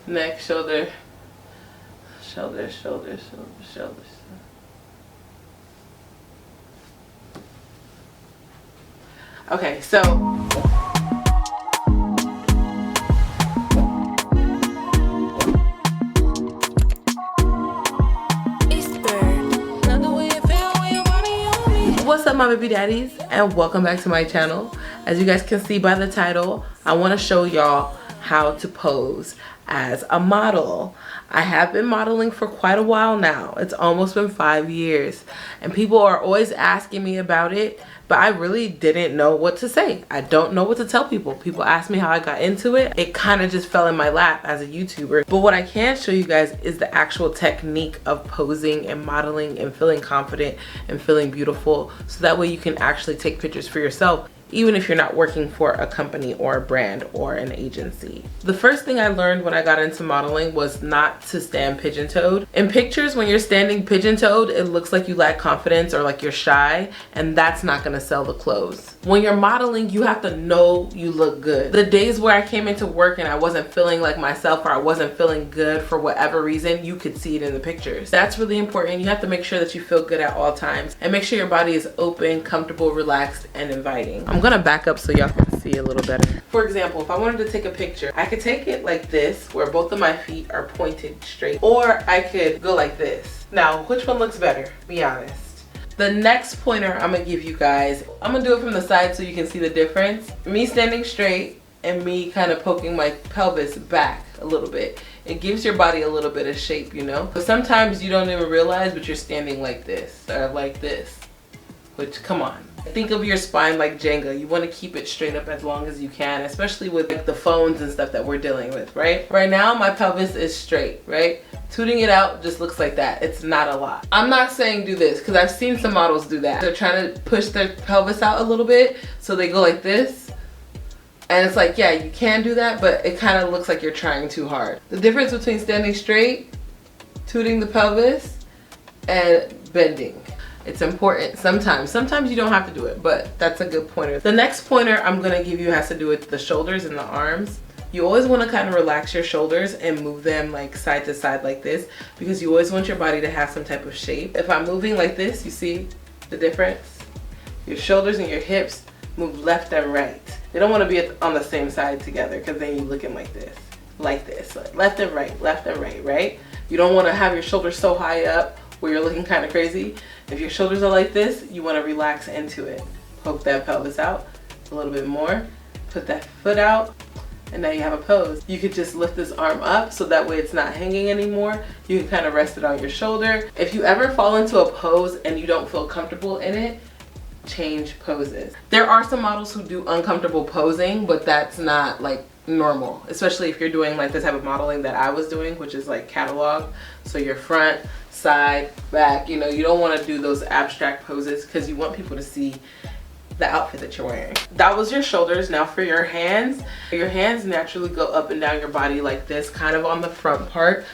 neck, shoulder, shoulder, shoulder, shoulder, shoulders. Okay, so what's up, my baby daddies, and welcome back to my channel. As you guys can see by the title, I want to show y'all how to pose as a model. I have been modeling for quite a while now. It's almost been 5 years, and people are always asking me about it, but I really didn't know what to say. I don't know what to tell people. People ask me how I got into it. It kind of just fell in my lap as a YouTuber. But what I can show you guys is the actual technique of posing and modeling and feeling confident and feeling beautiful, so that way you can actually take pictures for yourself, even if you're not working for a company or a brand or an agency. The first thing I learned when I got into modeling was not to stand pigeon-toed. In pictures, when you're standing pigeon-toed, it looks like you lack confidence or like you're shy, and that's not gonna sell the clothes. When you're modeling, you have to know you look good. The days where I came into work and I wasn't feeling like myself, or I wasn't feeling good for whatever reason, you could see it in the pictures. That's really important. You have to make sure that you feel good at all times, and make sure your body is open, comfortable, relaxed, and inviting. I'm gonna back up so y'all can see a little better. For example, if I wanted to take a picture, I could take it like this, where both of my feet are pointed straight, or I could go like this. Now, which one looks better? Be honest. The next pointer I'm gonna give you guys, I'm gonna do it from the side so you can see the difference. Me standing straight and me kind of poking my pelvis back a little bit. It gives your body a little bit of shape, you know? But sometimes you don't even realize, but you're standing like this, or like this, which, come on. Think of your spine like Jenga. You want to keep it straight up as long as you can, especially with like the phones and stuff that we're dealing with, right? Right now, my pelvis is straight, right? Tooting it out just looks like that. It's not a lot. I'm not saying do this, because I've seen some models do that. They're trying to push their pelvis out a little bit, so they go like this. And it's like, yeah, you can do that, but it kind of looks like you're trying too hard. The difference between standing straight, tooting the pelvis, and bending. It's important sometimes. Sometimes you don't have to do it, but that's a good pointer. The next pointer I'm gonna give you has to do with the shoulders and the arms. You always wanna kind of relax your shoulders and move them like side to side like this, because you always want your body to have some type of shape. If I'm moving like this, you see the difference? Your shoulders and your hips move left and right. They don't wanna be on the same side together, because then you're looking like this, like left and right, right? You don't wanna have your shoulders so high up where you're looking kind of crazy. If your shoulders are like this, you want to relax into it. Poke that pelvis out a little bit more, put that foot out, and now you have a pose. You could just lift this arm up so that way it's not hanging anymore. You can kind of rest it on your shoulder. If you ever fall into a pose and you don't feel comfortable in it, change poses. There are some models who do uncomfortable posing, but that's not like normal, especially if you're doing like the type of modeling that I was doing, which is like Catalogue. So your front, side, back, you know, you don't want to do those abstract poses, because you want people to see the outfit that you're wearing. That was your shoulders. Now for your hands naturally go up and down your body like this, kind of on the front part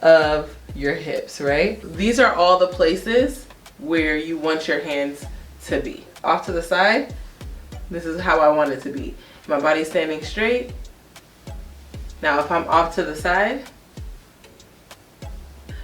of your hips, right? These are all the places where you want your hands to be. Off to the side, this is how I want it to be. My body's standing straight. Now if I'm off to the side,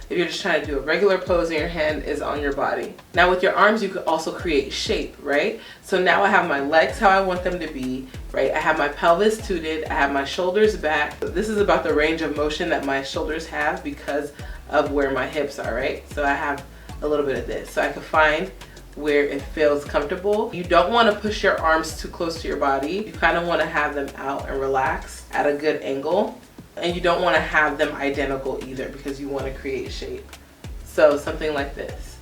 if you're just trying to do a regular pose and your hand is on your body. Now with your arms, you could also create shape, right? So now I have my legs how I want them to be, right? I have my pelvis tooted, I have my shoulders back. This is about the range of motion that my shoulders have because of where my hips are, right? So I have a little bit of this. So I can find where it feels comfortable. You don't want to push your arms too close to your body. You kind of want to have them out and relaxed at a good angle. And you don't want to have them identical either, because you want to create shape. So something like this.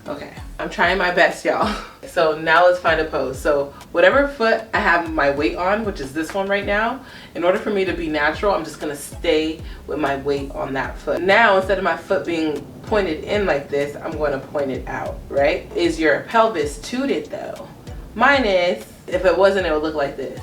Okay, I'm trying my best, y'all. So now let's find a pose. So whatever foot I have my weight on, which is this one right now, in order for me to be natural, I'm just gonna stay with my weight on that foot. Now, instead of my foot being pointed in like this, I'm going to point it out, right? Is your pelvis tooted though? Mine is. If it wasn't, it would look like this.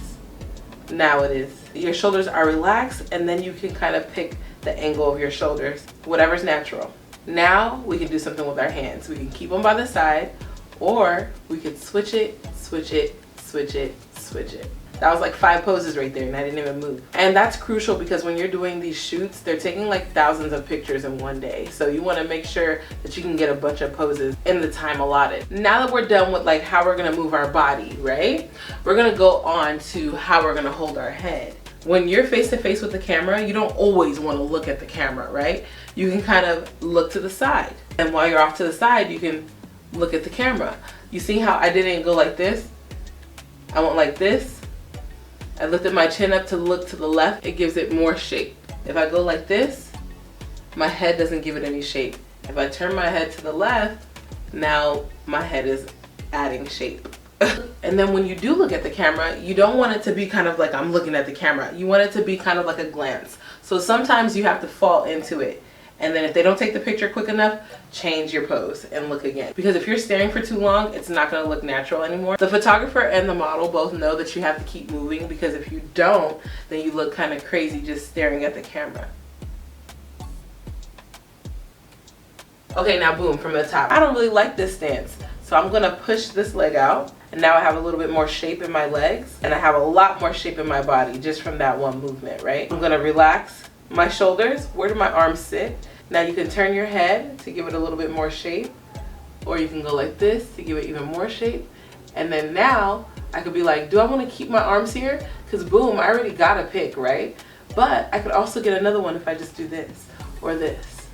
Now it is. Your shoulders are relaxed, and then you can kind of pick the angle of your shoulders, whatever's natural. Now we can do something with our hands. We can keep them by the side, or we could switch it, switch it, switch it, switch it. That was like 5 poses right there and I didn't even move. And that's crucial because when you're doing these shoots, they're taking like thousands of pictures in one day. So you want to make sure that you can get a bunch of poses in the time allotted. Now that we're done with like how we're going to move our body, right? We're going to go on to how we're going to hold our head. When you're face to face with the camera, you don't always want to look at the camera, right? You can kind of look to the side. And while you're off to the side, you can look at the camera. You see how I didn't go like this? I went like this. I lifted my chin up to look to the left. It gives it more shape. If I go like this, my head doesn't give it any shape. If I turn my head to the left, now my head is adding shape. And then when you do look at the camera, you don't want it to be kind of like I'm looking at the camera. You want it to be kind of like a glance. So sometimes you have to fall into it. And then if they don't take the picture quick enough, change your pose and look again. Because if you're staring for too long, it's not gonna look natural anymore. The photographer and the model both know that you have to keep moving, because if you don't, then you look kind of crazy just staring at the camera. Okay, now boom, from the top. I don't really like this stance, so I'm gonna push this leg out. And now I have a little bit more shape in my legs, and I have a lot more shape in my body just from that one movement, right? I'm gonna relax my shoulders. Where do my arms sit? Now you can turn your head to give it a little bit more shape, or you can go like this to give it even more shape. And then now I could be like, do I want to keep my arms here? Because boom, I already got a pick, right? But I could also get another one if I just do this, or this,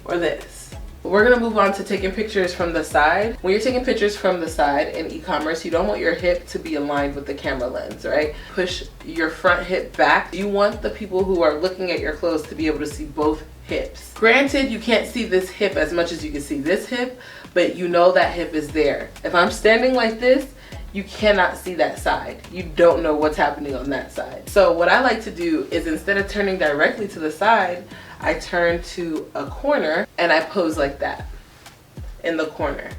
or this. We're gonna move on to taking pictures from the side. When you're taking pictures from the side in e-commerce, you don't want your hip to be aligned with the camera lens, right? Push your front hip back. You want the people who are looking at your clothes to be able to see both hips. Granted, you can't see this hip as much as you can see this hip, but you know that hip is there. If I'm standing like this, you cannot see that side. You don't know what's happening on that side. So what I like to do is, instead of turning directly to the side, I turn to a corner and I pose like that in the corner.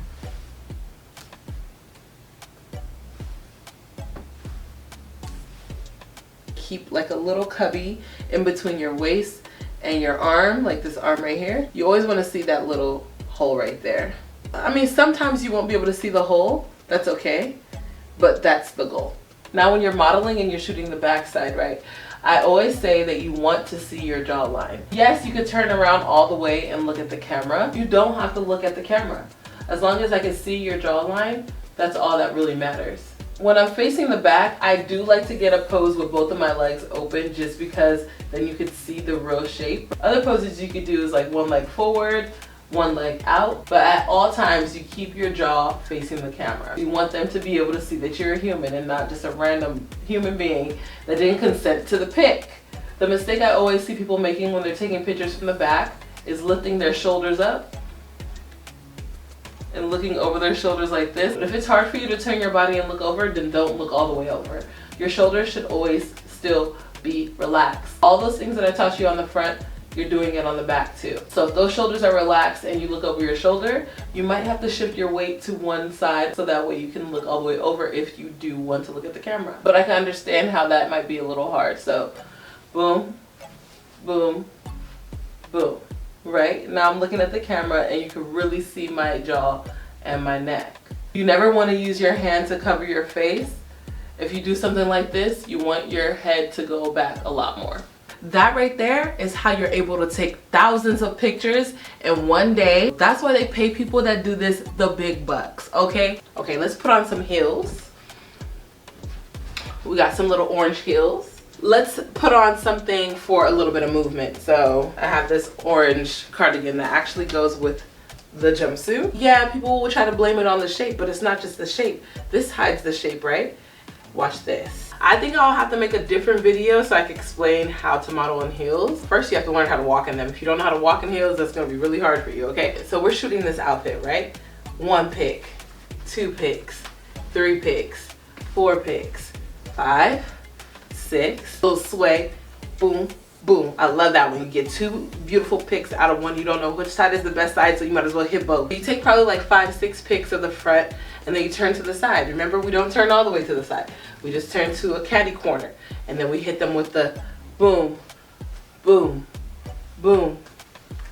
Keep like a little cubby in between your waist and your arm, like this arm right here. You always want to see that little hole right there. I mean, sometimes you won't be able to see the hole. That's okay, but that's the goal. Now when you're modeling and you're shooting the backside, right? I always say that you want to see your jawline. Yes, you could turn around all the way and look at the camera. You don't have to look at the camera. As long as I can see your jawline, that's all that really matters. When I'm facing the back, I do like to get a pose with both of my legs open, just because then you could see the real shape. Other poses you could do is like one leg forward, one leg out, but at all times you keep your jaw facing the camera. You want them to be able to see that you're a human and not just a random human being that didn't consent to the pic. The mistake I always see people making when they're taking pictures from the back is lifting their shoulders up and looking over their shoulders like this. But if it's hard for you to turn your body and look over, then don't look all the way over. Your shoulders should always still be relaxed. All those things that I taught you on the front, you're doing it on the back too. So if those shoulders are relaxed and you look over your shoulder, you might have to shift your weight to one side so that way you can look all the way over if you do want to look at the camera. But I can understand how that might be a little hard. So boom, boom, boom. Right? Now I'm looking at the camera and you can really see my jaw and my neck. You never want to use your hand to cover your face. If you do something like this, you want your head to go back a lot more. That right there is how you're able to take thousands of pictures in one day. That's why they pay people that do this the big bucks, okay? Okay, let's put on some heels. We got some little orange heels. Let's put on something for a little bit of movement. So I have this orange cardigan that actually goes with the jumpsuit. Yeah, people will try to blame it on the shape, but it's not just the shape. This hides the shape, right? Watch this. I think I'll have to make a different video so I can explain how to model in heels. First, you have to learn how to walk in them. If you don't know how to walk in heels, that's gonna be really hard for you, okay? So we're shooting this outfit, right? 1 pic, 2 pics, 3 pics, 4 pics, 5, 6, little sway, boom, boom. I love that when you get 2 beautiful pics out of one. You don't know which side is the best side, so you might as well hit both. You take probably like 5, 6 pics of the front, and then you turn to the side. Remember, we don't turn all the way to the side. We just turn to a catty corner, and then we hit them with the boom, boom, boom,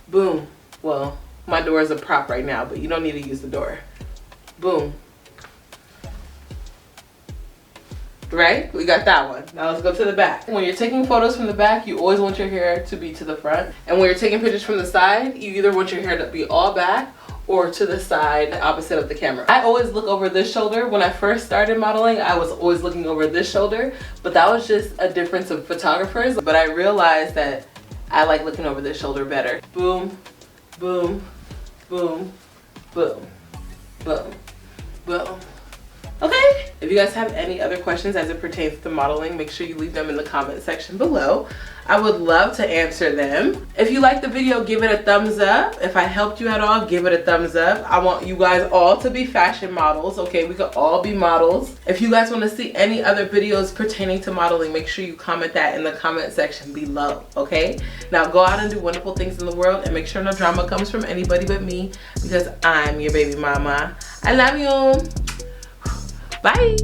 boom. Well, my door is a prop right now, but you don't need to use the door. Boom. right? We got that one. Now let's go to the back. When you're taking photos from the back, you always want your hair to be to the front. And when you're taking pictures from the side, you either want your hair to be all back or to the side opposite of the camera. I always look over this shoulder. When I first started modeling, I was always looking over this shoulder, but that was just a difference of photographers. But I realized that I like looking over this shoulder better. Boom, boom, boom, boom, boom, boom. Okay, if you guys have any other questions as it pertains to modeling, make sure you leave them in the comment section below. I would love to answer them. If you liked the video, give it a thumbs up. If I helped you at all, give it a thumbs up. I want you guys all to be fashion models, okay? We could all be models. If you guys want to see any other videos pertaining to modeling, make sure you comment that in the comment section below, okay? Now go out and do wonderful things in the world, and make sure no drama comes from anybody but me, because I'm your baby mama. I love you. Bye.